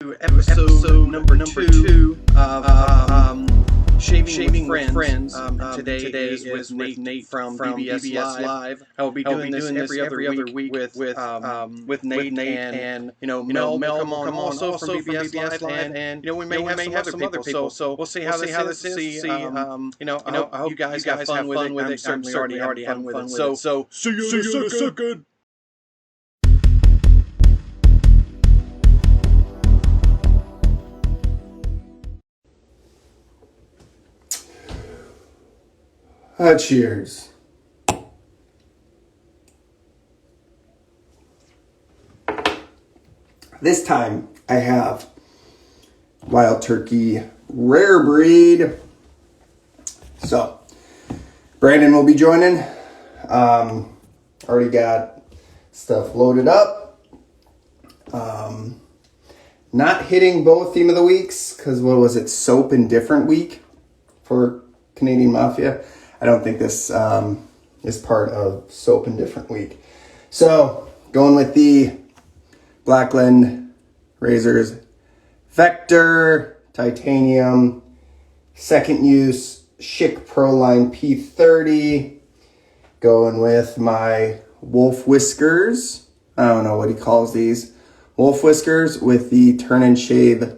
to episode number two of Shaving with Friends. Today is with Nate from BBS Live. I will be doing this every other week with Nate and Mel will come on also from BBS Live, and we may have some other people. So we'll see how this is. I hope you guys have fun with it. I'm certainly already having fun with it. So see you in a second. Cheers. This time I have Wild Turkey Rare Breed. So, Brandon will be joining. Already got stuff loaded up. Not hitting both theme of the weeks because what was it? Soap and Different week for Canadian Mafia. I don't think this is part of Soap and Different week. So, going with the Blackland Razors Vector Titanium Second Use Schick Pro Line P30. Going with my Wolf Whiskers. I don't know what he calls these. Wolf Whiskers with the Turn and Shave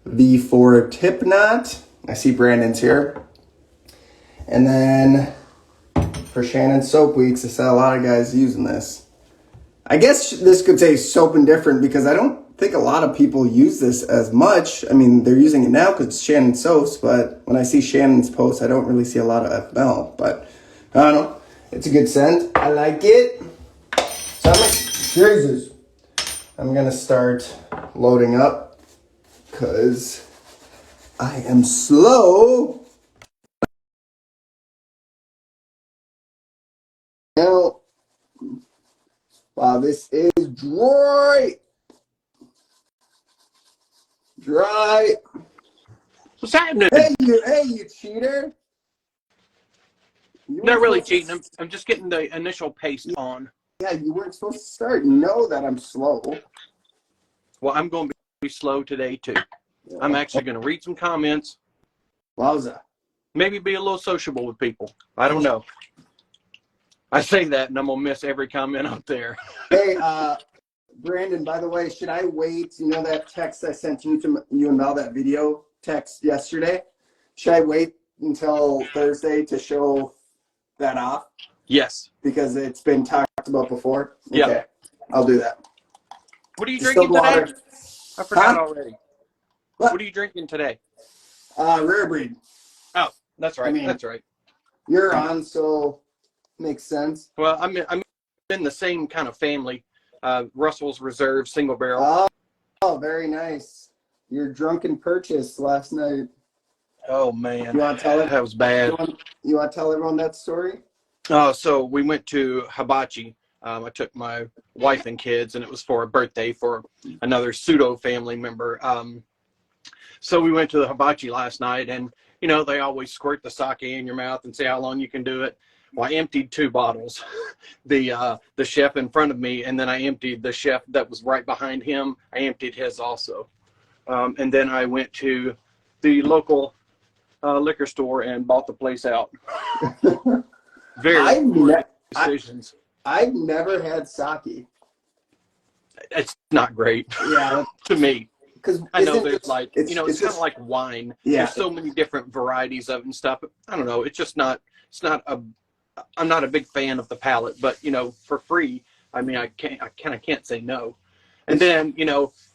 V4 Tip Knot. I see Brandon's here. And then for Shannon Soap Weeks, I saw a lot of guys using this. I guess this could say Soap and Different because I don't think a lot of people use this as much. I mean, they're using it now because it's Shannon Soaps, but when I see Shannon's posts, I don't really see a lot of FML. But I don't know. It's a good scent. I like it. So I'm going to start loading up because I am slow. Now, wow, this is dry. What's happening? Hey, you cheater. Not really cheating. I'm just getting the initial paste on. Yeah, you weren't supposed to start. You know that I'm slow. Well, I'm going to be slow today, too. Yeah. I'm actually going to read some comments. Wowza. Maybe be a little sociable with people. I don't know. I say that, and I'm going to miss every comment out there. Hey, Brandon, by the way, should I wait? You know that text I sent you to you and Mel, that video text yesterday? Should I wait until Thursday to show that off? Yes. Because it's been talked about before? Yeah. Okay, I'll do that. What are you drinking today? I forgot already. What are you drinking today? Rare Breed. Oh, that's right. I mean, that's right. You're on, so makes sense. Well, I'm in the same kind of family. Russell's Reserve Single Barrel. Oh, very nice. Your drunken purchase last night. Oh, man. You want to tell it? That was bad. You want to tell everyone that story? So we went to Hibachi. I took my wife and kids, and it was for a birthday for another pseudo family member. So we went to the Hibachi last night, and, they always squirt the sake in your mouth and say how long you can do it. Well, I emptied 2 bottles. The chef in front of me, and then I emptied the chef that was right behind him. I emptied his also. And then I went to the local liquor store and bought the place out. Very poor decisions. I've never had sake. It's not great. Yeah. To me. Because I know there's it's kind of like wine. Yeah. There's so many different varieties of it and stuff. I don't know. It's just not. I'm not a big fan of the palate, but for free, I mean, I can't say no. And then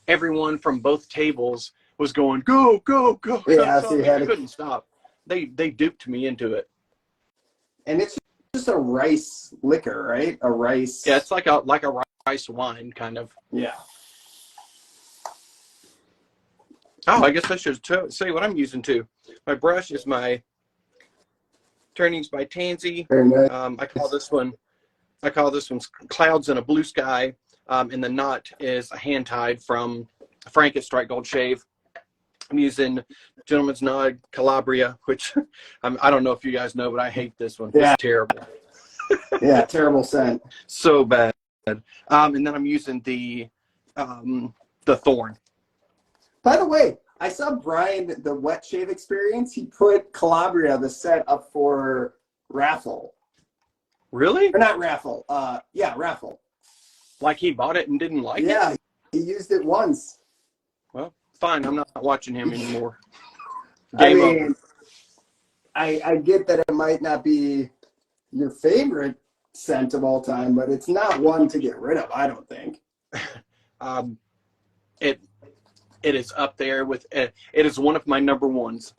everyone from both tables was going go. Yeah, so I couldn't stop. They duped me into it. And it's just a rice liquor, right? A rice. Yeah, it's like a rice wine kind of. Yeah. Oh, I guess I should say what I'm using too. My brush is my Turnings by Tansy. Very nice. I call this one Clouds in a Blue Sky, and the knot is a hand tied from Frank at Strike Gold Shave. I'm using Gentleman's Knot Calabria, which I don't know if you guys know, but I hate this one. Yeah. It's terrible. Yeah, terrible scent. So bad. And then I'm using the Thorn. By the way, I saw Brian, the wet shave experience. He put Calabria, the set, up for raffle. Really? Or not raffle. Yeah, raffle. Like he bought it and didn't like it? Yeah, he used it once. Well, fine. I'm not watching him anymore. I Game mean, over. I get that it might not be your favorite scent of all time, but it's not one to get rid of, I don't think. It is up there with it is one of my number ones.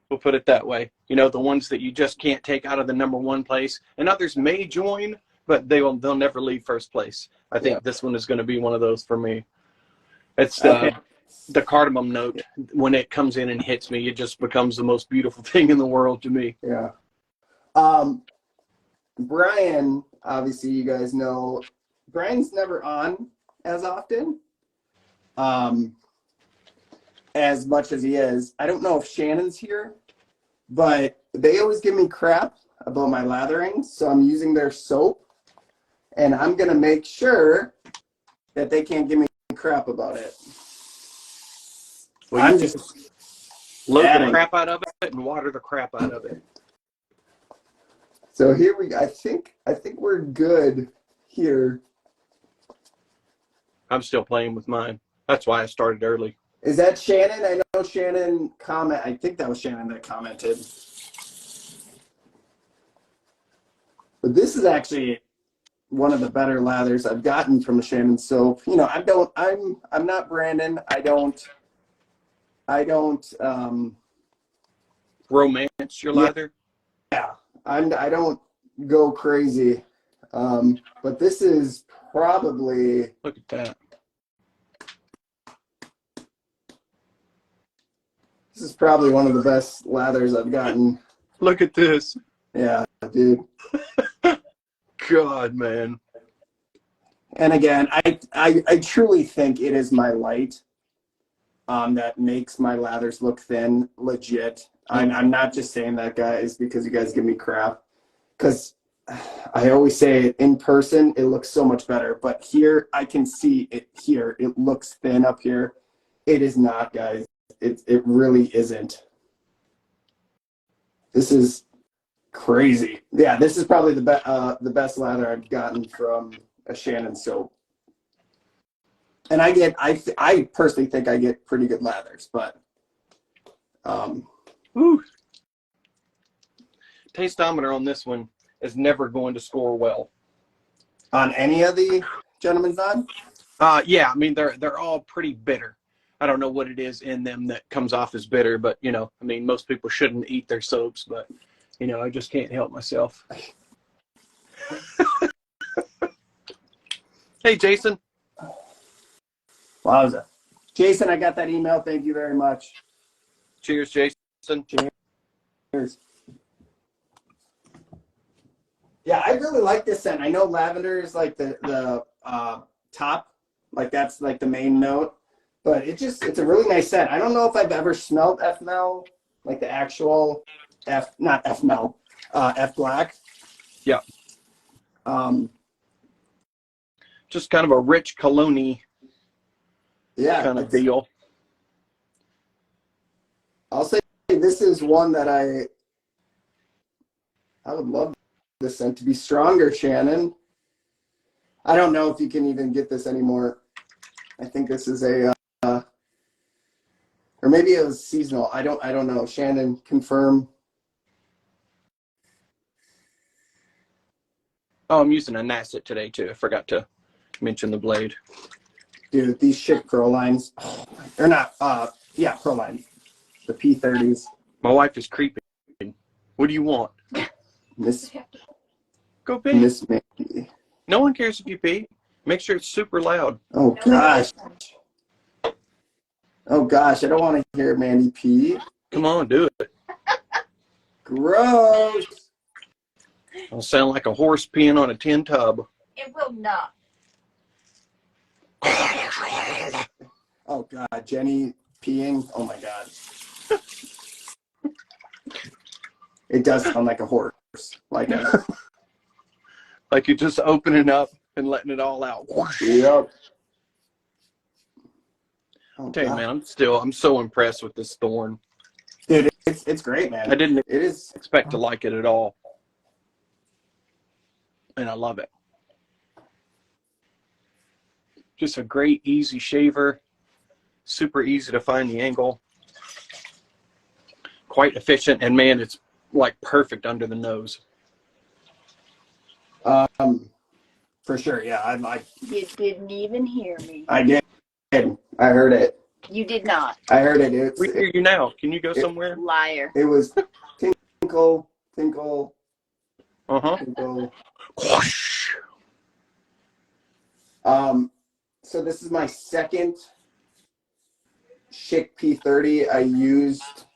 We'll put it that way. You know, the ones that you just can't take out of the number one place, and others may join, but they'll never leave first place. I think this one is going to be one of those for me. It's the cardamom note. When it comes in and hits me, it just becomes the most beautiful thing in the world to me. Yeah. Brian, obviously you guys know, Brian's never on as often. As much as he is. I don't know if Shannon's here, but they always give me crap about my lathering, so I'm using their soap, and I'm going to make sure that they can't give me crap about it. Well, I'm just load the crap out of it and water the crap out of it. So here we go. I think we're good here. I'm still playing with mine. That's why I started early. Is that Shannon? I know Shannon I think that was Shannon that commented. But this is actually one of the better lathers I've gotten from Shannon soap. You know, I'm not Brandon. I don't Romance your lather? Yeah. I don't go crazy. But this is probably, look at that. This is probably one of the best lathers I've gotten. Look at this. Yeah, dude. God, man. And again, I truly think it is my light that makes my lathers look thin, legit. I'm not just saying that, guys, because you guys give me crap. Because I always say it in person, it looks so much better. But here, I can see it here. It looks thin up here. It is not, guys. It really isn't. This is crazy. Yeah, this is probably the best lather I've gotten from a Shannon soap. And I personally think I get pretty good lathers, but tasteometer on this one is never going to score well. On any of the gentlemen's on? Yeah, I mean they're all pretty bitter. I don't know what it is in them that comes off as bitter, but you know, I mean most people shouldn't eat their soaps, but you know, I just can't help myself. Hey, Jason. Wowza. Jason, I got that email. Thank you very much. Cheers, Jason. Cheers. Yeah, I really like this scent. I know lavender is like the top, like that's like the main note, but it's a really nice scent. I don't know if I've ever smelled F-Mel, like the actual not F-Mel, F-Black. Yeah. Just kind of a rich cologne-y kind of deal. I'll say this is one that I would love this scent to be stronger, Shannon. I don't know if you can even get this anymore. I think this is a or maybe it was seasonal. I don't know. Shannon, confirm. Oh, I'm using a Nasset today too. I forgot to mention the blade. Dude, these shit curl lines. Oh, they're not yeah, curl lines. The P30s. My wife is creeping. What do you want? Miss Go pee. Miss Mickey. No one cares if you pee. Make sure it's super loud. Oh gosh. Oh gosh, I don't want to hear Mandy pee. Come on, do it. Gross. I'll sound like a horse peeing on a tin tub. It will not. Oh god, Jenny peeing. Oh my god. It does sound like a horse. Like you're just opening up and letting it all out. Yep. Oh, Tell you, God. man, I'm so impressed with this thorn. Dude, it's great, man. I didn't It is. expect to like it at all, and I love it. Just a great, easy shaver. Super easy to find the angle. Quite efficient, and man, it's like perfect under the nose. For sure, yeah. You didn't even hear me. I did. I heard it. You did not. I heard it. We hear you now. Can you go somewhere? Liar. It was tinkle, tinkle, Uh-huh. tinkle. Whoosh. So this is my second Schick P30. I used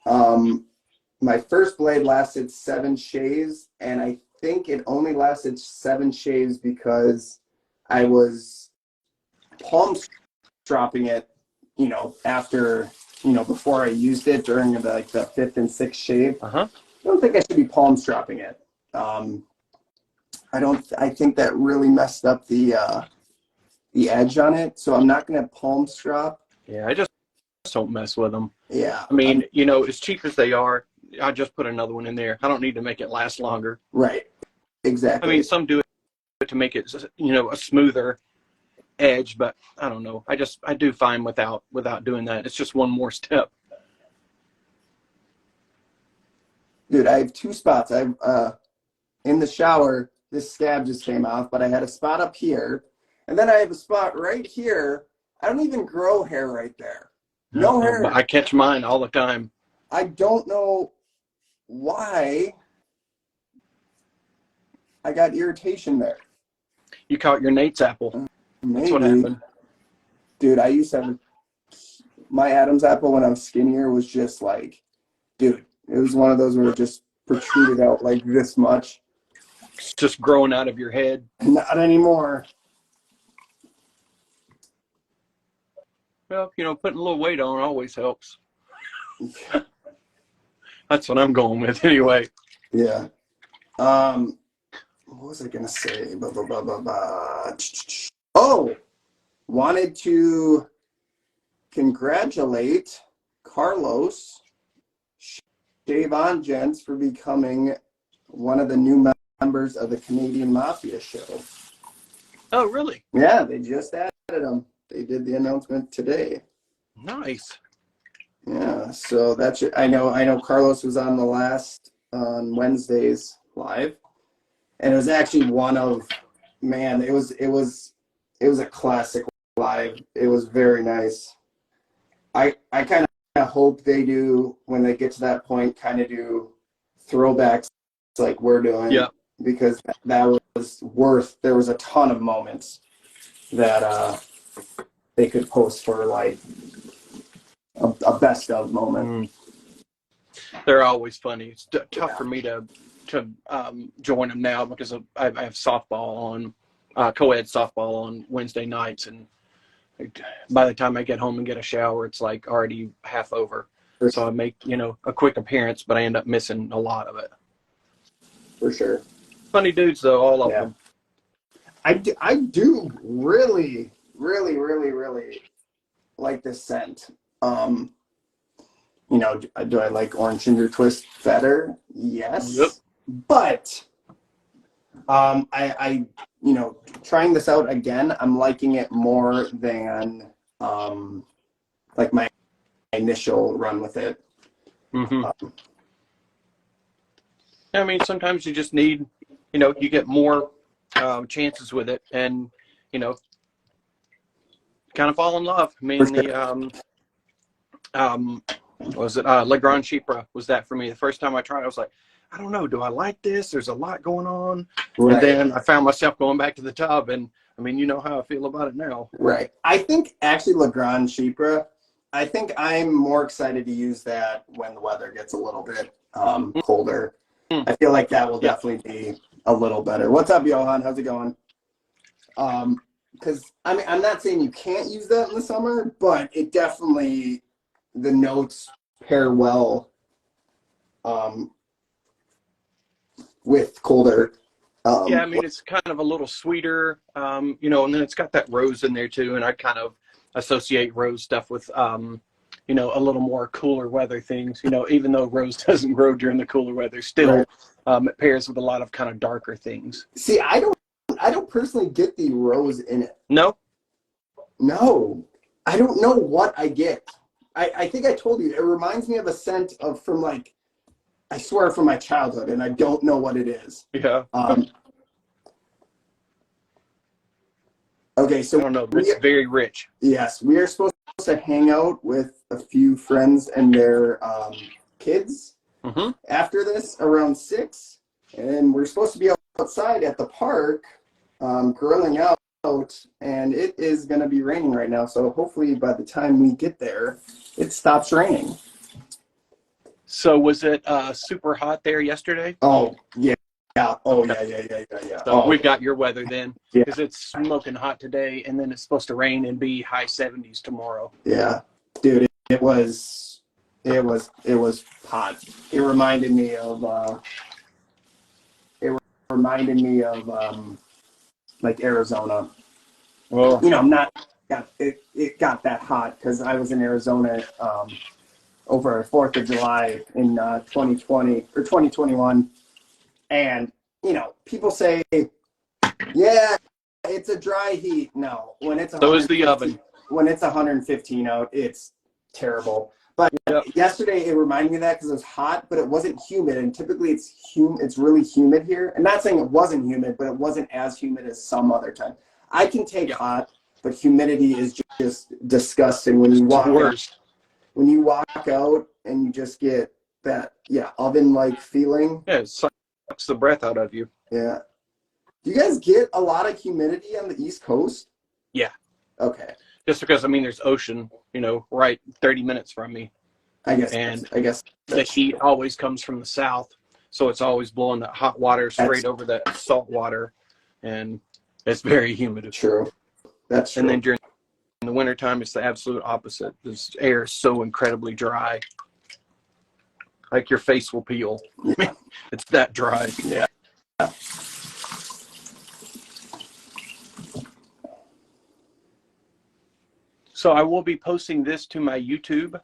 my first blade lasted 7 shaves, and I think it only lasted 7 shaves because I was palm dropping it, after, before I used it during the 5th and 6th shave. Uh-huh. I don't think I should be palm dropping it. I think that really messed up the edge on it, so I'm not going to palm strap. Yeah, I just don't mess with them. Yeah. I mean, as cheap as they are, I just put another one in there. I don't need to make it last longer. Right. Exactly. I mean, some do it to make it, a smoother edge, but I don't know. I do fine without doing that. It's just one more step. Dude, I have 2 spots. I've in the shower, this scab just came off, but I had a spot up here, and then I have a spot right here. I don't even grow hair right there. No hair. But I catch mine all the time. I don't know why I got irritation there. You caught your Nate's apple. Maybe. That's what happened. Dude, I used to have my Adam's apple when I was skinnier was just like, dude, it was one of those where it just protruded out like this much. It's just growing out of your head. Not anymore. Well, putting a little weight on always helps. That's what I'm going with anyway. Yeah. What was I gonna say? Oh, wanted to congratulate Carlos Shave On Gents for becoming one of the new members of the Canadian Mafia show. Oh, really? Yeah, they just added him. They did the announcement today. Nice. Yeah, so that's it. I know Carlos was on on Wednesday's live, and it was actually it was a classic live. It was very nice. I kind of hope they do, when they get to that point, kind of do throwbacks like we're doing. Yeah. Because that was there was a ton of moments that they could post for like a best of moment. They're always funny. It's tough for me to join them now because I have softball on, co-ed softball on Wednesday nights, and by the time I get home and get a shower, it's like already half over. So I make a quick appearance, but I end up missing a lot of it. For sure. Funny dudes though, all of them. I do really, really, really, really like this scent. Do I like Orange Ginger Twist better? Yes. Yep. But I trying this out again, I'm liking it more than like my initial run with it. Mm-hmm. I mean, sometimes you just need, you get more chances with it, and kind of fall in love. I mean, was it Le Grand Chypre was that for me. The first time I tried, I was like, I don't know, do I like this? There's a lot going on. Right. And then I found myself going back to the tub, and I mean, you know how I feel about it now. Right. I think actually Le Grand Chypre, I think I'm more excited to use that when the weather gets a little bit colder. I feel like that will definitely be a little better. What's up, Johan? How's it going? Because I mean, I'm not saying you can't use that in the summer, but it definitely, the notes pair well with colder. Yeah, I mean, it's kind of a little sweeter, and then it's got that rose in there too, and I kind of associate Rose stuff with, you know, a little more cooler weather things. You know, even though Rose doesn't grow during the cooler weather, still it pairs with a lot of kind of darker things. See, I don't personally get the rose in it. No? No. I don't know what I get. I think I told you, it reminds me of a scent from like, I swear, from my childhood, and I don't know what it is. Yeah. Okay, so I don't know. It's very rich. Yes, we are supposed to hang out with a few friends and their kids after this around 6, and we're supposed to be outside at the park grilling out, and it is going to be raining right now, so hopefully by the time we get there it stops raining. So was it super hot there yesterday? Oh yeah. Yeah. So we've got your weather then, Yeah. because it's smoking hot today, and then it's supposed to rain and be high 70s tomorrow. Yeah, dude, it was hot. It reminded me of like Arizona. Well, You know, I'm not. It got that hot because I was in Arizona over 4th of July in 2020 or 2021, and you know, people say, yeah, it's a dry heat. No, when it's so is the oven. When it's 115 out, it's terrible. But yesterday it reminded me of that because it was hot, but it wasn't humid. And typically it's really humid here. And not saying it wasn't humid, but it wasn't as humid as some other time. I can take hot, but humidity is just disgusting when you walk out. When you walk out and you just get that oven-like feeling. Yeah, it sucks the breath out of you. Yeah. Do you guys get a lot of humidity on the East Coast? Yeah. Okay. Just because, I mean, there's ocean, you know, right 30 minutes from me. I guess the heat always comes from the south, so it's always blowing that hot water straight over that salt water, and it's very humid. True. That's true. And then during the wintertime, it's the absolute opposite. This air is so incredibly dry. Like your face will peel. Yeah. It's that dry. Yeah. So I will be posting this to my YouTube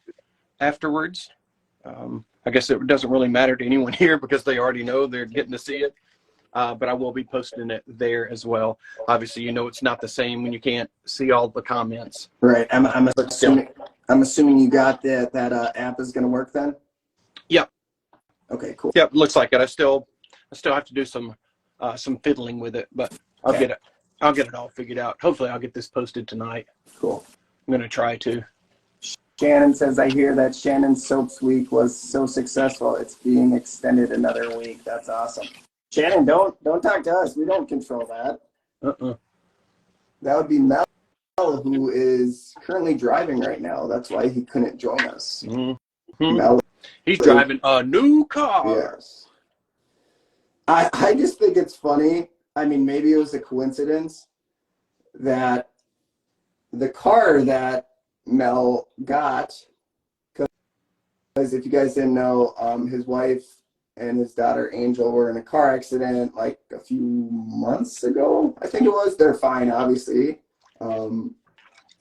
afterwards. I guess it doesn't really matter to anyone here because they already know they're getting to see it. But I will be posting it there as well. Obviously, you know, it's not the same when you can't see all the comments. Right. I'm assuming you got that app is going to work then? Yep. Okay, cool. Yep, looks like it. I still have to do some fiddling with it, but I'll get it all figured out. Hopefully I'll get this posted tonight. Cool. I'm going to try to. Shannon says, I hear that Shannon's Soaps Week was so successful. It's being extended another week. That's awesome. Shannon, don't talk to us. We don't control that. That would be Mel, who is currently driving right now. That's why he couldn't join us. Mm-hmm. Mel, he's driving a new car. Yes. I just think it's funny. I mean, maybe it was a coincidence that the car that Mel got, because if you guys didn't know, his wife and his daughter Angel were in a car accident like a few months ago. I think it was. They're fine, obviously. I don't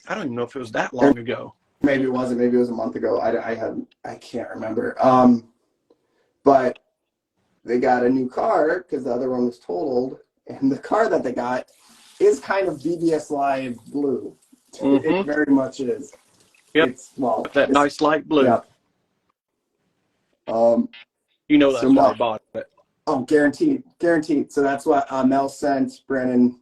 even know if it was that long ago. Maybe it wasn't. Maybe it was a month ago. I can't remember. But they got a new car because the other one was totaled, and the car that they got is kind of bbs Live blue. Mm-hmm. It very much is. Yep. That nice light blue. Yep. You know that's why I bought it. Oh, guaranteed. So that's why Mel sent Brennan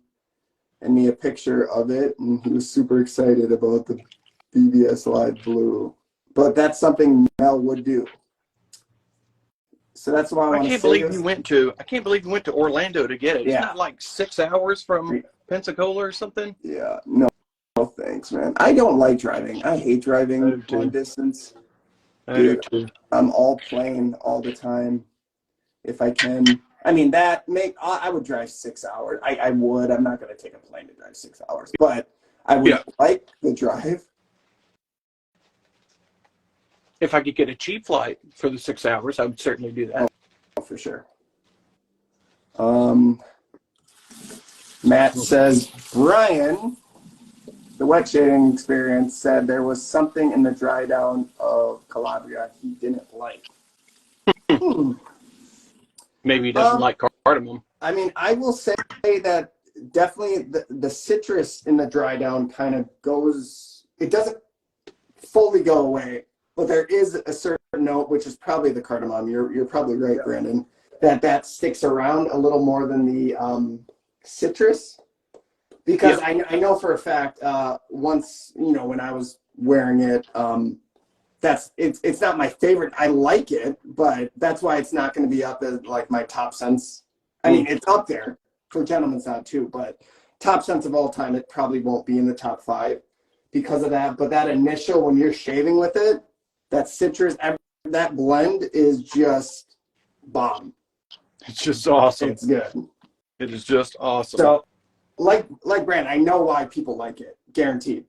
and me a picture of it, and he was super excited about the bbs Live blue. But that's something Mel would do. So that's why I can't believe you went to Orlando to get it. Yeah. It's not like 6 hours from Pensacola or something. Yeah. No, thanks, man. I don't like driving. I hate driving long distance. I do too. I'm all plane all the time if I can. I mean, I would drive 6 hours. I would. I'm not going to take a plane to drive 6 hours, but I would like the drive. If I could get a cheap flight for the 6 hours, I would certainly do that. Oh, for sure. Matt says, Brian, the wet shaving experience said there was something in the dry down of Calabria he didn't like. Maybe he doesn't like cardamom. I mean, I will say that definitely the citrus in the dry down kind of goes, it doesn't fully go away, but there is a certain note, which is probably the cardamom. You're probably right, Brandon, that sticks around a little more than the citrus. Because I know for a fact, once, when I was wearing it, it's not my favorite. I like it, but that's why it's not going to be up as like my top scents. I mean, it's up there for Gentleman's Out too, but top scents of all time, it probably won't be in the top 5 because of that. But that initial, when you're shaving with it, that citrus, that blend is just bomb. It's just awesome. It's good. It is just awesome. So, like Brandon, I know why people like it, guaranteed.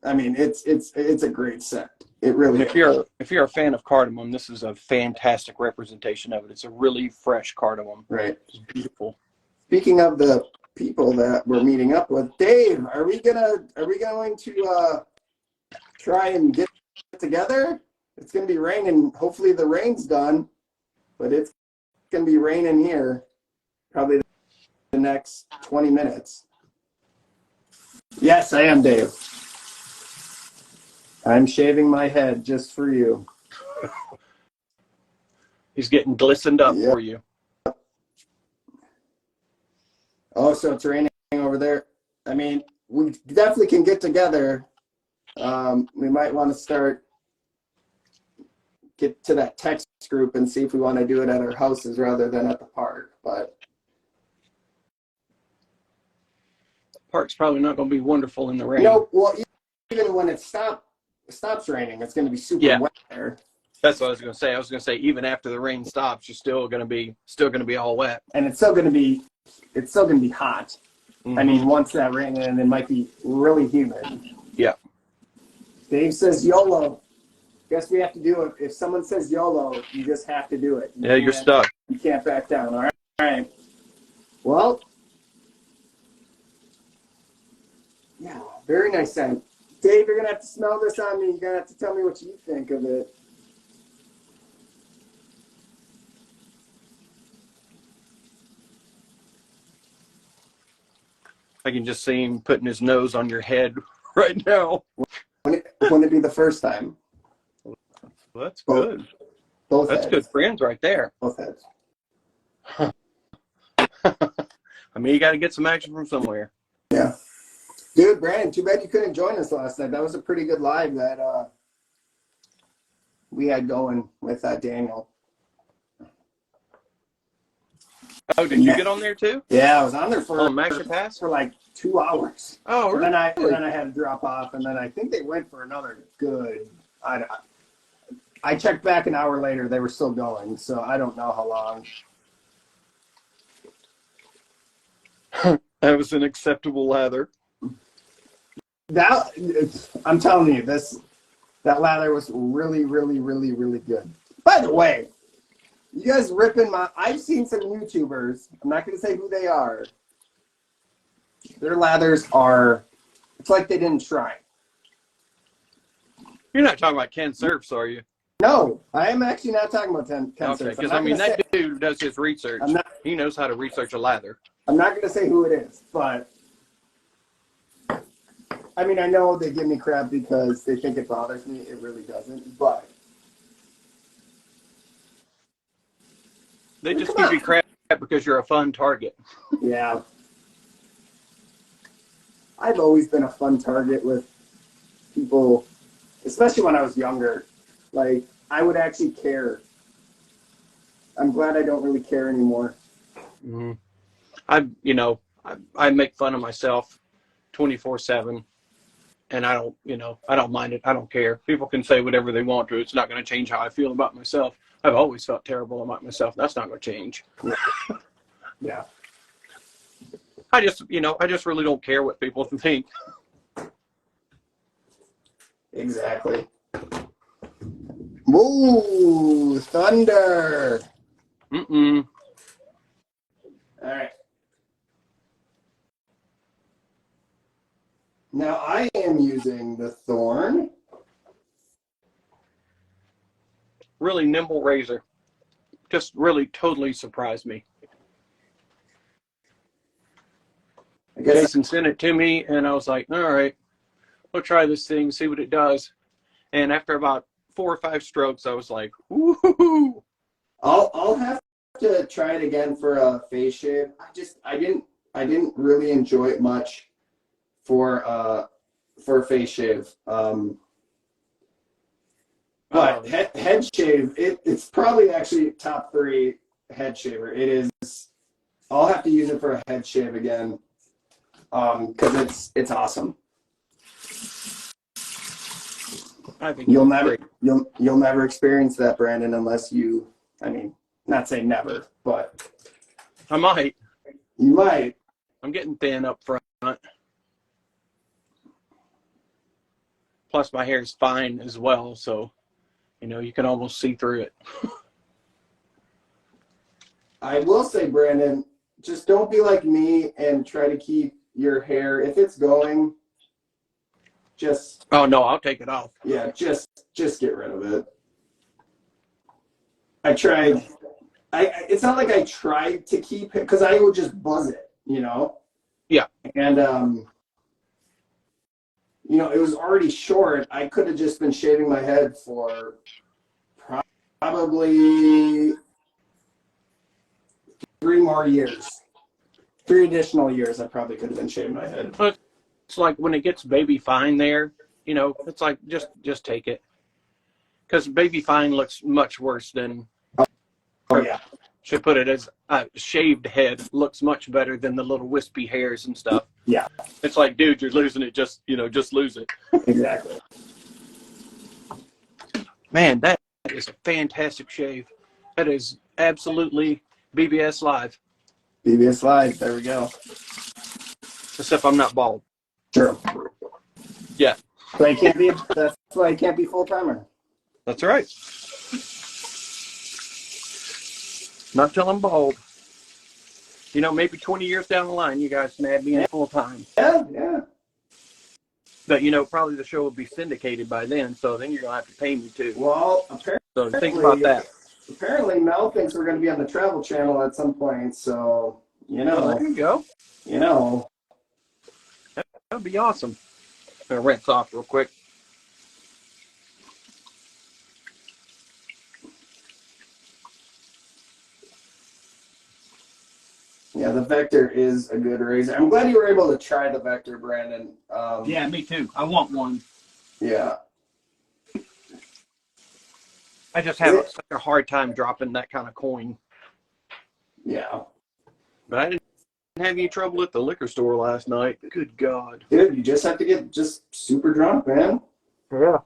I mean, it's a great scent. It really is. If you're a fan of cardamom, this is a fantastic representation of it. It's a really fresh cardamom. Right. It's beautiful. Speaking of the people that we're meeting up with, Dave, are we going to try and get together? It's going to be raining. Hopefully the rain's done, but it's going to be raining here probably the next 20 minutes. Yes, I am, Dave. I'm shaving my head just for you. He's getting glistened up for you. Oh, so it's raining over there. I mean, we definitely can get together. We might want to get to that text group and see if we want to do it at our houses rather than at the park. But park's probably not going to be wonderful in the rain. No, well, even when it stops raining, it's going to be super wet there. That's what I was going to say. I was going to say even after the rain stops, you're still going to be all wet, and it's still going to be hot. Mm-hmm. I mean, once that rain, and it might be really humid. Yeah. Dave says YOLO. Guess we have to do it. If someone says YOLO, you just have to do it. You're stuck. You can't back down. All right. Well, yeah, very nice scent. Dave, you're going to have to smell this on me. You're going to have to tell me what you think of it. I can just see him putting his nose on your head right now. Wouldn't it be the first time? Well, that's good. Both That's heads. good friends right there. Both heads. I mean, you got to get some action from somewhere. Yeah. Dude, Brandon, too bad you couldn't join us last night. That was a pretty good live that we had going with Daniel. Oh, did you get on there too? Yeah, I was on there for Max Your Pass for like 2 hours. Oh, really? And then I had to drop off, and then I think they went for another good. I checked back an hour later; they were still going, so I don't know how long. That was an acceptable lather. I'm telling you, that lather was really, really, really, really good. By the way, you guys ripping I've seen some YouTubers. I'm not going to say who they are. Their lathers it's like they didn't try. You're not talking about Ken Surfs, are you? No, I am actually not talking about Ken Surfs. Okay, because I mean, that dude does his research. He knows how to research a lather. I'm not going to say who it is, but I mean, I know they give me crap because they think it bothers me. It really doesn't, but they just give you crap because you're a fun target. Yeah. I've always been a fun target with people, especially when I was younger. Like, I would actually care. I'm glad I don't really care anymore. Mm-hmm. I make fun of myself 24/7, and I don't mind it. I don't care. People can say whatever they want to. It's not going to change how I feel about myself. I've always felt terrible about myself. That's not going to change. Yeah. I just really don't care what people think. Exactly. Whoa, thunder. Mm-mm. All right. Now I am using the Thorn. Really nimble razor. Just really totally surprised me. I guess Jason sent it to me, and I was like, all right, we'll try this thing, see what it does. And after about 4 or 5 strokes, I was like, woohoo! I'll have to try it again for a face shave. I didn't really enjoy it much for a face shave. But head shave, it's probably actually top 3 head shaver. It is. I'll have to use it for a head shave again, because it's awesome. I think You'll never experience that, Brandon, unless you. I mean, not say never, but I might. you might. I'm getting thin up front. Plus, my hair is fine as well, so you can almost see through it. I will say, Brandon, just don't be like me and try to keep your hair. If it's going, just Oh no, I'll take it off. yeah, just get rid of it. I tried. It's not like I tried to keep it because I would just buzz it, Yeah. And it was already short. I could have just been shaving my head for probably 3 more years. 3 additional years, I probably could have been shaving my head. It's like when it gets baby fine there, it's like just take it. Because baby fine looks much worse than, Oh yeah, should put it as a shaved head looks much better than the little wispy hairs and stuff. yeah, It's like, dude, you're losing it. Just lose it. exactly. Man, that is a fantastic shave. That is absolutely BBS Live. bbs Live. There we go. Except I'm not bald. True. Yeah. That's why I can't be full timer. That's right. Not till I'm bald. Maybe 20 years down the line, you guys can add me in full time. Yeah. But, probably the show will be syndicated by then, so then you're going to have to pay me too. Well, apparently. So think about that. Apparently, Mel thinks we're going to be on the Travel Channel at some point, so, Well, there you go. That would be awesome. I'm going to rinse off real quick. Yeah, the Vector is a good razor. I'm glad you were able to try the Vector, Brandon. Yeah, me too. I want one. Yeah. I just have such a hard time dropping that kind of coin. Yeah. But I didn't have any trouble at the liquor store last night. Good God. Dude, you just have to get just super drunk, man. Yeah.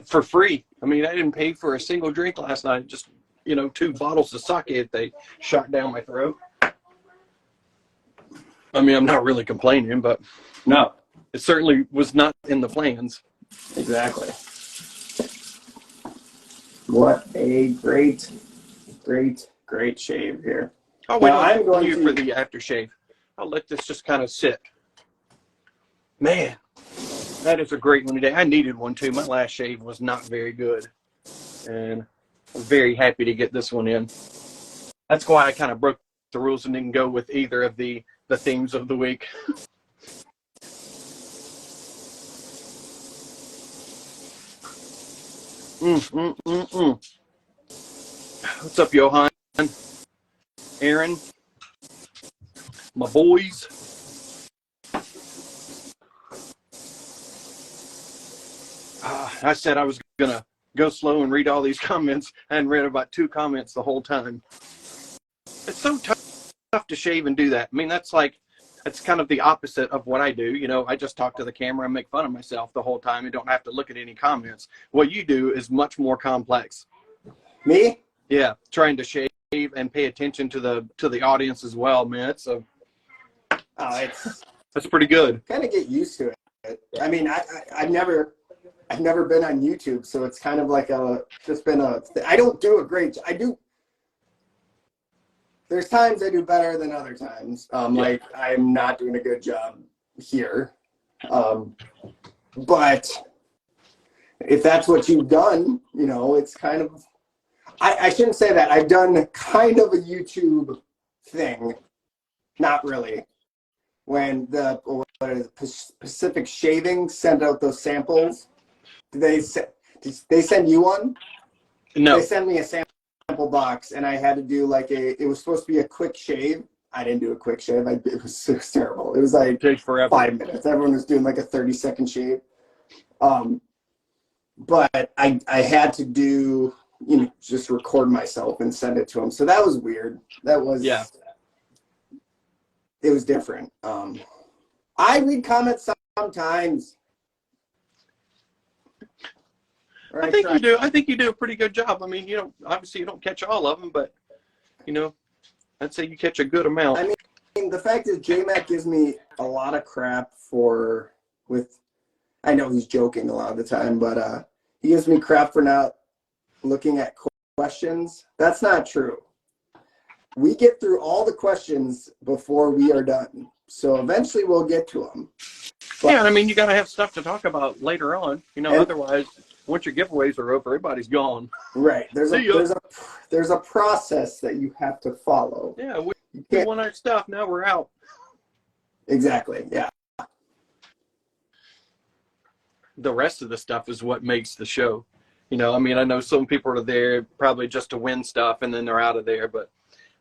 For free. I mean, I didn't pay for a single drink last night. Just, 2 bottles of sake that they shot down my throat. I mean, I'm not really complaining, but No. it certainly was not in the plans. Exactly. What a great shave here. Oh, wait, Now, I'm going you to... for the aftershave. I'll let this just kind of sit. Man, that is a great one today. I needed one too. My last shave was not very good. And I'm very happy to get this one in. That's why I kind of broke the rules and didn't go with either of the themes of the week. What's up, Johan? Aaron? My boys? I said I was going to go slow and read all these comments. I hadn't read about 2 comments the whole time. It's so tough to shave and do that. I mean, that's kind of the opposite of what I do. I just talk to the camera and make fun of myself the whole time and don't have to look at any comments. What you do is much more complex. Me? Yeah, trying to shave and pay attention to the audience as well, man. That's pretty good. Kind of get used to it. I mean, I've never been on YouTube, so it's kind of like I don't do a great. I do. There's times I do better than other times. Like I'm not doing a good job here. But if that's what you've done, you know, it's kind of, I shouldn't say that. I've done kind of a YouTube thing. Not really. When the Pacific Shaving sent out those samples, did they send you one? No. They sent me a sample box, and I had to do like it was supposed to be a quick shave. I didn't do a quick shave. It was terrible. It was like It takes forever. 5 minutes. Everyone was doing like a 30-second shave. But I had to do, you know, just record myself and send it to him. So that was weird. That was, yeah. It was different. I read comments sometimes. I think you do. I think you do a pretty good job. I mean, you know, obviously you don't catch all of them, but you know, I'd say you catch a good amount. I mean, the fact is, J-Mac gives me a lot of crap I know he's joking a lot of the time, but he gives me crap for not looking at questions. That's not true. We get through all the questions before we are done. So eventually we'll get to them. But, yeah, I mean, you got to have stuff to talk about later on. You know, otherwise, once your giveaways are over, everybody's gone. Right. There's a process that you have to follow. Yeah, we want our stuff. Now we're out. Exactly. Yeah. The rest of the stuff is what makes the show. You know, I mean, I know some people are there probably just to win stuff and then they're out of there, but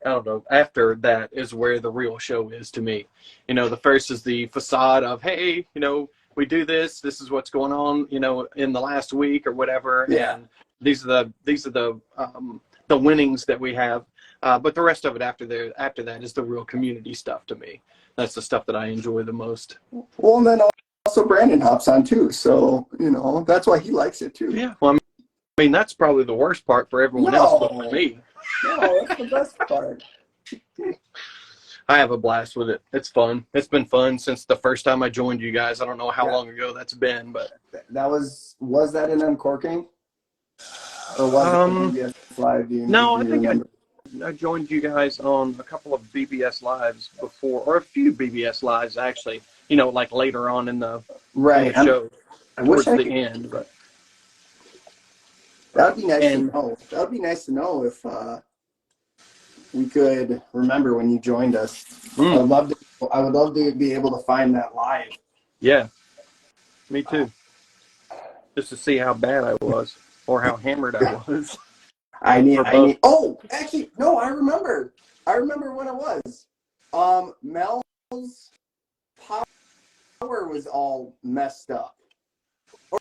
I don't know. After that is where the real show is to me. You know, the first is the facade of, hey, you know, we do this. This is what's going on, you know, in the last week or whatever. Yeah. And these are the winnings that we have. But the rest of it after that is the real community stuff to me. That's the stuff that I enjoy the most. Well, and then also Brandon hops on too. So, you know, that's why he likes it too. Yeah. Well, I mean, that's probably the worst part for everyone else but for me. No, that's the best part. I have a blast with it. It's fun. It's been fun since the first time I joined you guys. I don't know how long ago that's been, but that was that in Uncorking? Or was it bbs live? No, I think I joined you guys on a couple of BBS lives before, or a few BBS lives actually. You know, like later on in the show, towards the end. But that would be nice to know. That would be nice to know if we could remember when you joined us. I would love to be able to find that live. Yeah, me too. Just to see how bad I was or how hammered I was. I need. Oh, actually, no. I remember when it was. Mel's power was all messed up.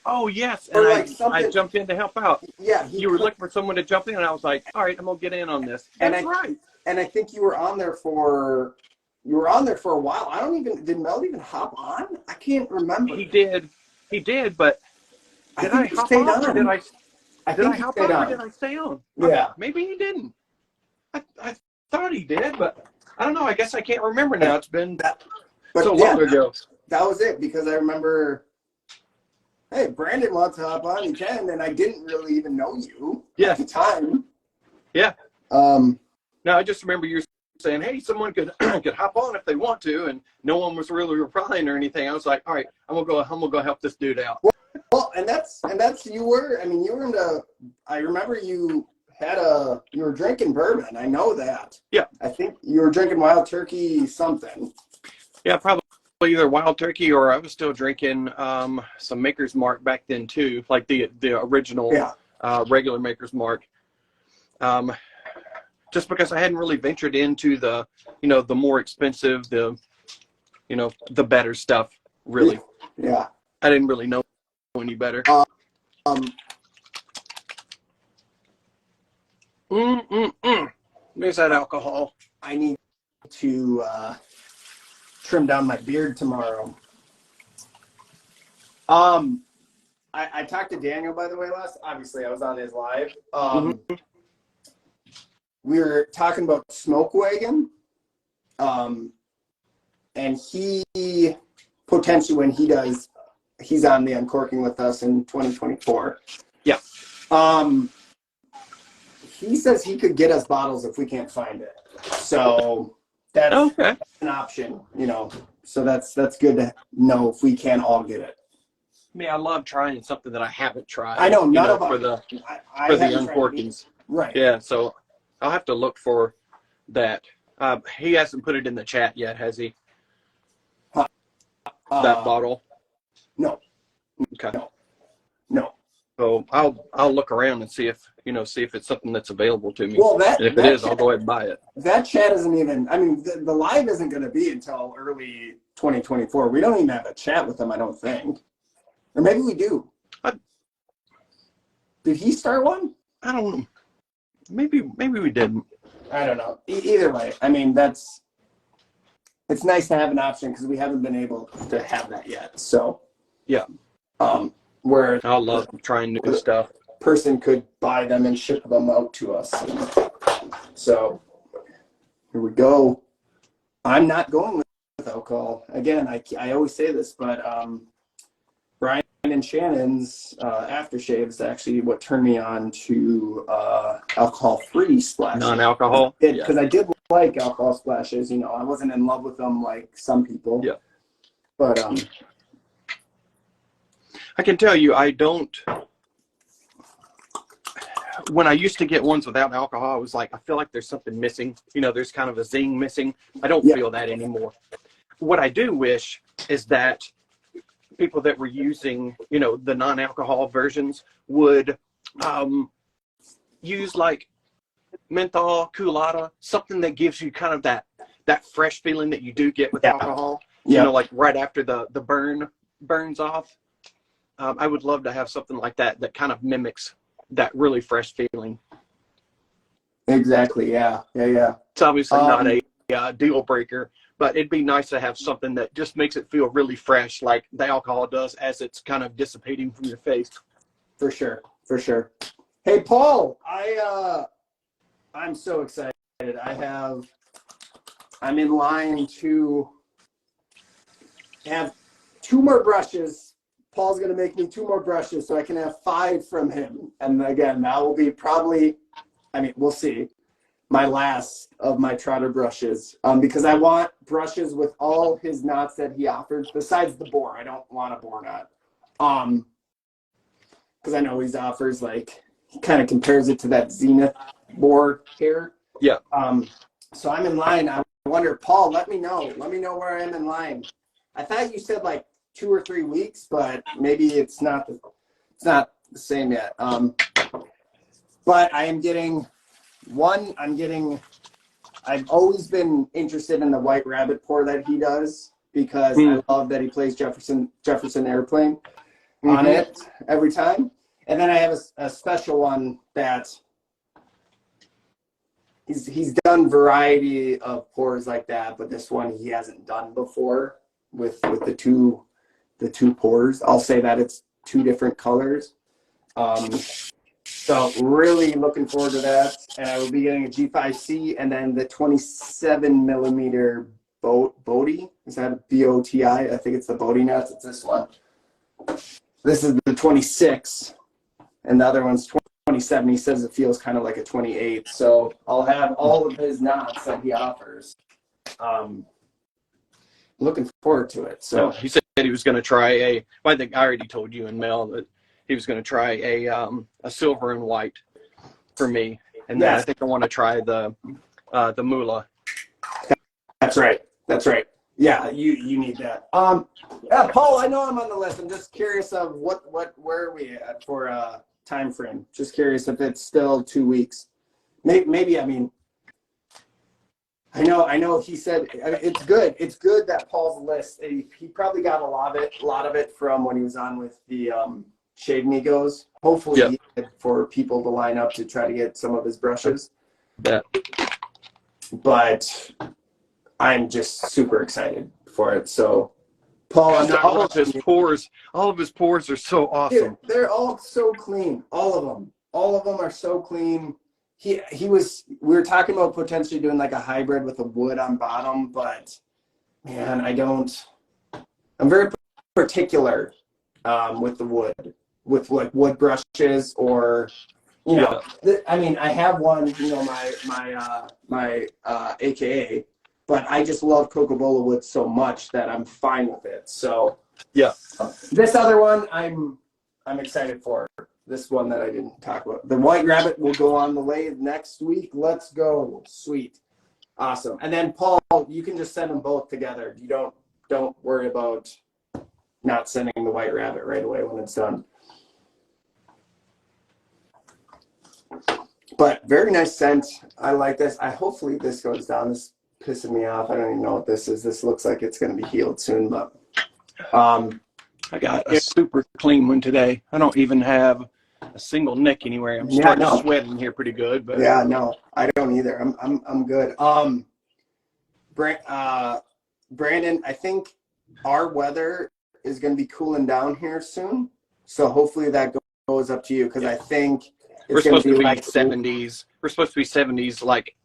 Oh yes, and I jumped in to help out. Yeah, you were looking for someone to jump in, and I was like, all right, I'm gonna get in on this. That's right. And I think you were on there for a while. I don't even, did Mel even hop on? I can't remember. He did, but did I hop on? Or did I hop on or did I stay on? Yeah. Okay, maybe he didn't. I thought he did, but I don't know. I guess I can't remember now. It's been so long ago. That was it, because I remember, hey, Brandon wants to hop on, he can, and I didn't really even know you at the time. Yeah. No, I just remember you saying, hey, someone could hop on if they want to, and no one was really replying or anything. I was like, all right, I'm gonna go help this dude out. Well, and that's you were into, I remember you were drinking bourbon. I know that. Yeah. I think you were drinking Wild Turkey something. Yeah, probably either Wild Turkey or I was still drinking some Maker's Mark back then too, like the original regular Maker's Mark. Just because I hadn't really ventured into the more expensive, the better stuff, really. Yeah. I didn't really know any better. There's that alcohol. I need to trim down my beard tomorrow. I talked to Daniel, by the way, obviously I was on his live. We were talking about Smoke Wagon. And he potentially, when he's on the Uncorking with us in 2024. Yeah. He says he could get us bottles if we can't find it. So that's an option, So that's good to know if we can all get it. I mean, I love trying something that I haven't tried. I know none of for us. the I the haven't tried it either. uncorkings. Right. Yeah, so I'll have to look for that. He hasn't put it in the chat yet, has he? That bottle. No. Okay. No. So I'll look around and see if it's something that's available to me. Well, and if it is, I'll go ahead and buy it. That chat isn't even. I mean, the live isn't going to be until early 2024. We don't even have a chat with them, I don't think. Or maybe we do. Did he start one? I don't know. Maybe we didn't. I don't know. Either way, I mean, it's nice to have an option because we haven't been able to have that yet. So yeah, where I love trying new stuff. Person could buy them and ship them out to us. So here we go. I'm not going with alcohol again. I always say this, but Brian and Shannon's aftershave is actually what turned me on to alcohol-free splashes. Non-alcohol? Because I did like alcohol splashes. I wasn't in love with them like some people. Yeah. But I can tell you, I don't. When I used to get ones without alcohol, I was like, I feel like there's something missing. There's kind of a zing missing. I don't feel that anymore. What I do wish is that people that were using, the non-alcohol versions would use like menthol, culotta, something that gives you kind of that fresh feeling that you do get with alcohol. Yeah. Like right after the burn burns off. I would love to have something like that kind of mimics that really fresh feeling. Exactly. Yeah. It's obviously not a deal breaker, but it'd be nice to have something that just makes it feel really fresh, like the alcohol does as it's kind of dissipating from your face. For sure. Hey, Paul, I'm so excited. I'm in line to have 2 more brushes. Paul's going to make me 2 more brushes so I can have 5 from him. And again, that will be probably, we'll see, my last of my Trotter brushes, because I want brushes with all his knots that he offers besides the bore. I don't want a bore knot. Because I know he offers, he kind of compares it to that Zenith bore hair. Yeah. So I'm in line. I wonder, Paul, let me know where I am in line. I thought you said 2 or 3 weeks, but maybe it's not the same yet. But I am getting one. I've always been interested in the White Rabbit pour that he does because I love that he plays Jefferson Airplane on it every time. And then I have a special one that he's done variety of pours like that, but this one he hasn't done before with the two pours. I'll say that it's 2 different colors. So really looking forward to that. And I will be getting a G5C and then the 27 millimeter Boti. Is that a B-O-T-I? I think it's the Boti nuts. It's this one. This is the 26 and the other one's 27. He says it feels kind of like a 28. So I'll have all of his knots that he offers. Looking forward to it. So he said he was going to try I think I already told you in mail that he was going to try a silver and white for me, and then I think I want to try the Moolah. That's right. Yeah, you need that. Yeah, Paul, I know I'm on the list. I'm just curious of where are we at for time frame? Just curious if it's still 2 weeks. Maybe I know he said it's good. It's good that Paul's list. He probably got a lot of it from when he was on with the Shade Migos. Hopefully he did for people to line up to try to get some of his brushes. Yeah. But I'm just super excited for it. So Paul, all of his pours are so awesome. Dude, they're all so clean. All of them are so clean. We were talking about potentially doing like a hybrid with a wood on bottom, but man, I'm very particular with the wood, with like wood brushes or, I have one, my AKA, but I just love Coca-Cola wood so much that I'm fine with it. So Yeah. this other one, I'm excited for. This one that I didn't talk about. The White Rabbit will go on the lathe next week. Let's go. Sweet. Awesome. And then Paul, you can just send them both together. You don't worry about not sending the White Rabbit right away when it's done. But very nice scent. I like this. Hopefully this goes down. This is pissing me off. I don't even know what this is. This looks like it's going to be healed soon, but I got a super clean one today. I don't even have a single nick anywhere. I'm starting to sweat in here pretty good, but yeah, no, I don't either. I'm good. Brandon, I think our weather is going to be cooling down here soon, so hopefully that goes up to you, because I think we're supposed to be like 70s. We're supposed to be 70s like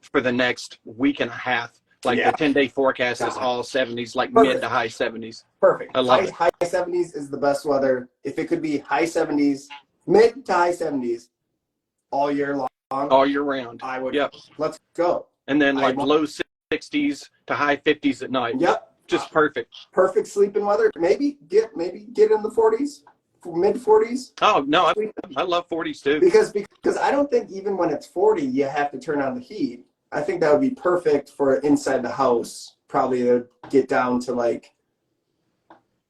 for the next week and a half. Like the 10-day forecast is all 70s, like mid to high 70s. Perfect. I love it. High 70s is the best weather. If it could be high 70s, mid to high 70s all year long, all year round, I would. Yep. Let's go. And then like low 60s to high 50s at night. Yep. Just perfect. Perfect sleeping weather. Maybe get in the 40s, mid 40s. Oh no, I love 40s too. Because I don't think even when it's 40 you have to turn on the heat. I think that would be perfect for inside the house. Probably to get down to like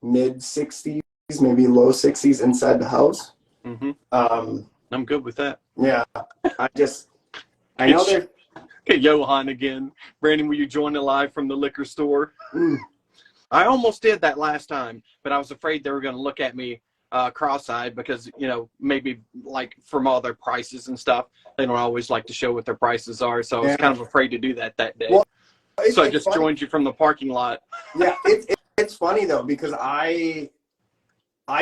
mid 60s, maybe low 60s inside the house. Mm-hmm. I'm good with that. Yeah, I know they're. Hey, Johan again. Brandon, will you join the live from the liquor store? I almost did that last time, but I was afraid they were going to look at me cross-eyed because, maybe like from all their prices and stuff, they don't always like to show what their prices are. So I was kind of afraid to do that day. Well, so I just joined you from the parking lot. Yeah, it's funny though, because I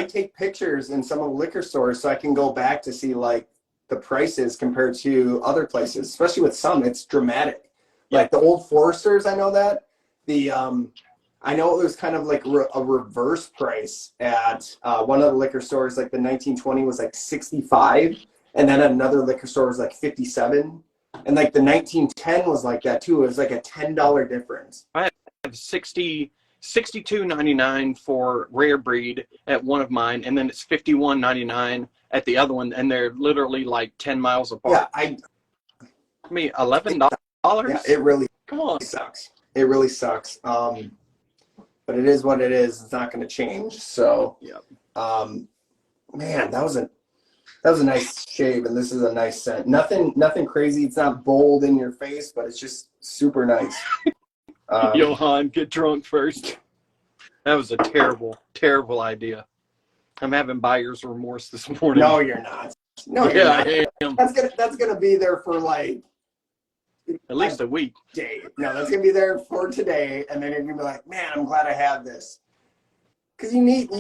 take pictures in some of the liquor stores so I can go back to see like the prices compared to other places, especially with some, it's dramatic. Like the old Foresters, I know that. I know it was kind of like a reverse price at one of the liquor stores, like the 1920 was like 65, and then another liquor store was like 57. And like the 1910 was like that too. It was like a $10 difference. I have $62.99 for rare breed at one of mine, and then it's $51.99 at the other one, and they're literally like 10 miles apart. Yeah, I mean, $11. Yeah, it really come on sucks. It really sucks. But it is what it is. It's not going to change. So, man, that was a nice shave, and this is a nice scent. Nothing crazy. It's not bold in your face, but it's just super nice. Johan, get drunk first. That was a terrible, terrible idea. I'm having buyer's remorse this morning. No, you're not. No, you're not. I am. That's gonna be there for like at least a week. Day. No, that's gonna be there for today, and then you're gonna be like, man, I'm glad I have this. Because you need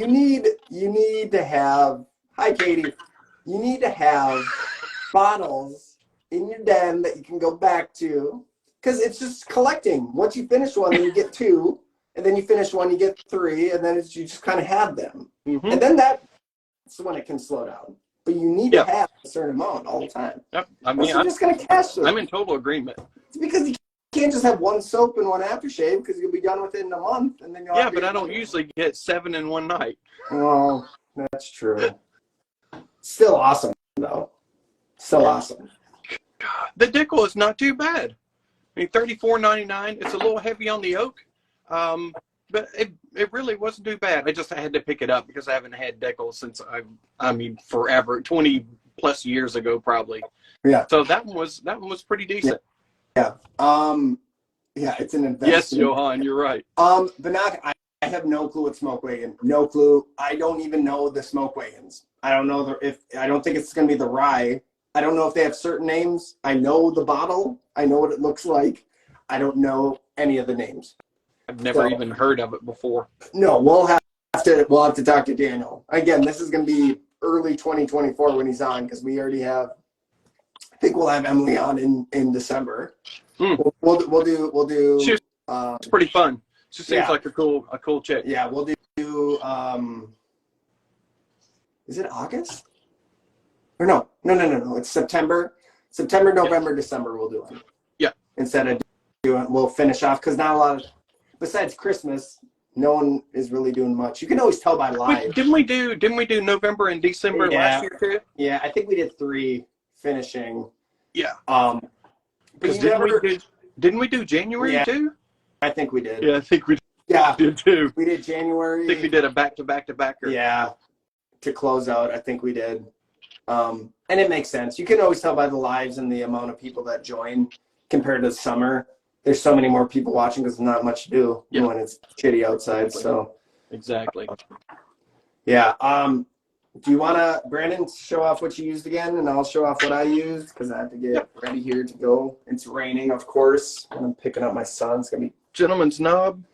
to have. Hi, Katie. You need to have bottles in your den that you can go back to, because it's just collecting. Once you finish one, then you get two, and then you finish one, you get three, and then you just kind of have them. Mm-hmm. And then that's when it can slow down. But you need to have a certain amount all the time. Yep. I mean, I'm just going to cash them. I'm in total agreement. It's because you can't just have one soap and one aftershave, because you'll be done with it in a month. And then but I don't usually get 7 in one night. Well, that's true. Still awesome, though. Still awesome. The Dickel is not too bad. I mean, $34.99. It's a little heavy on the oak, but it really wasn't too bad. I had to pick it up because I haven't had Dickel since forever, 20 plus years ago probably. Yeah. So that one was pretty decent. Yeah. Yeah, it's an investment. Yes, Johan, you're right. But I have no clue what smoke wagon. No clue. I don't even know the smoke wagons. I don't know I don't think it's going to be the rye. I don't know if they have certain names. I know the bottle. I know what it looks like. I don't know any of the names. I've never even heard of it before. No, we'll have to talk to Daniel. Again, this is going to be early 2024 when he's on, because we already have. I think we'll have Emily on in December. We'll do. It's pretty fun. She seems like a cool chick. Yeah, we'll do. Is it August? Or no. It's September. September, November, December. We'll do it. Yeah. Instead of we'll finish off because not a lot of, besides Christmas, no one is really doing much. You can always tell by live. Didn't we do November and December last year too? Yeah, I think we did 3 finishing. Yeah. Because didn't we do January too? I think we did. Yeah, I think we did too. We did January. I think we did a back-to-back-to-backer. Yeah, to close out, I think we did. And it makes sense. You can always tell by the lives and the amount of people that join compared to summer. There's so many more people watching because there's not much to do when it's shitty outside. So exactly. Yeah. Do you want to, Brandon, show off what you used again, and I'll show off what I used because I have to get ready here to go. It's raining, of course. I'm picking up my son. It's gonna be gentleman's nod.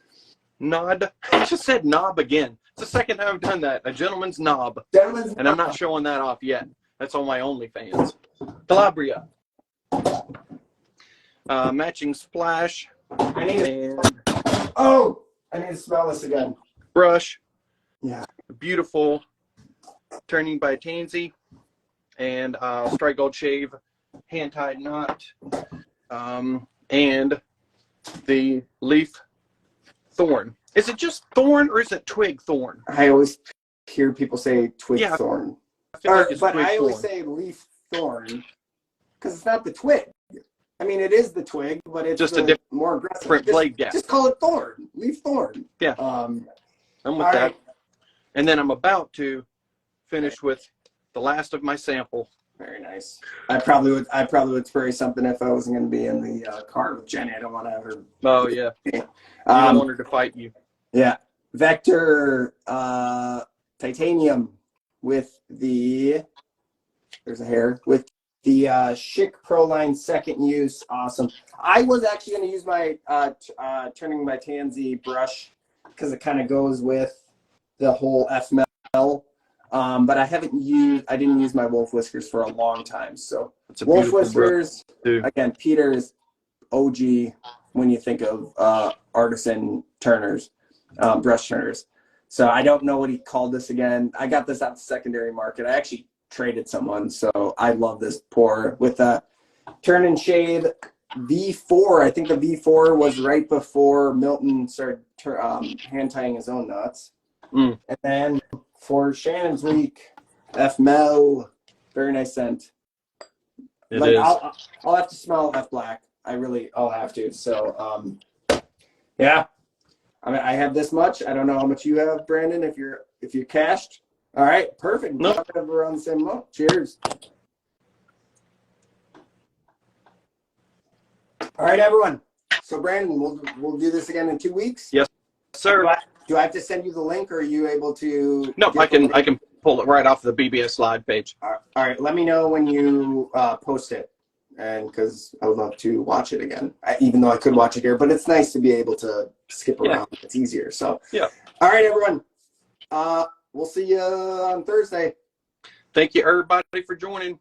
I just said knob again. It's the second time I've done that. A gentleman's knob. And I'm not showing that off yet. That's on my OnlyFans. Calabria. Matching splash. I need to smell this again. Brush. Yeah. Beautiful turning by Tansy. And strike gold shave. Hand tied knot. And the leaf thorn. Is it just thorn or is it twig thorn? I always hear people say twig thorn. But I always say leaf thorn because it's not the twig. I mean, it is the twig, but it's just a more aggressive. Different blade gap. Just call it thorn. Leaf thorn. Yeah. I'm with that. Right. And then I'm about to finish with the last of my sample. Very nice. I probably would spray something if I wasn't going to be in the car with Jenny. I don't want to have her. Oh yeah. You don't want her to fight you. Yeah. Vector titanium with the there's a hair with the Schick Pro Line second use. Awesome. I was actually going to use my turning by Tansy brush because it kind of goes with the whole FML. But I didn't use my wolf whiskers for a long time. So wolf whiskers, again, Peter is OG when you think of artisan turners, brush turners. So I don't know what he called this again. I got this at the secondary market. I actually traded someone. So I love this pour with a turn and shade V4. I think the V4 was right before Milton started hand tying his own knots. And then for Shannon's week, F Mel, very nice scent. It is. I'll have to smell F Black. I'll have to. So yeah. I mean, I have this much. I don't know how much you have, Brandon. If you're cashed, all right, perfect. Nope. We're on the same amount. Cheers. All right, everyone. So Brandon, we'll do this again in 2 weeks. Yes, sir. Do I have to send you the link, or are you able to? No, I can pull it right off the bbs.live page. All right. Let me know when you post it, and because I would love to watch it again. Even though I could watch it here, but it's nice to be able to skip around. Yeah. It's easier. So yeah. All right, everyone. We'll see you on Thursday. Thank you, everybody, for joining.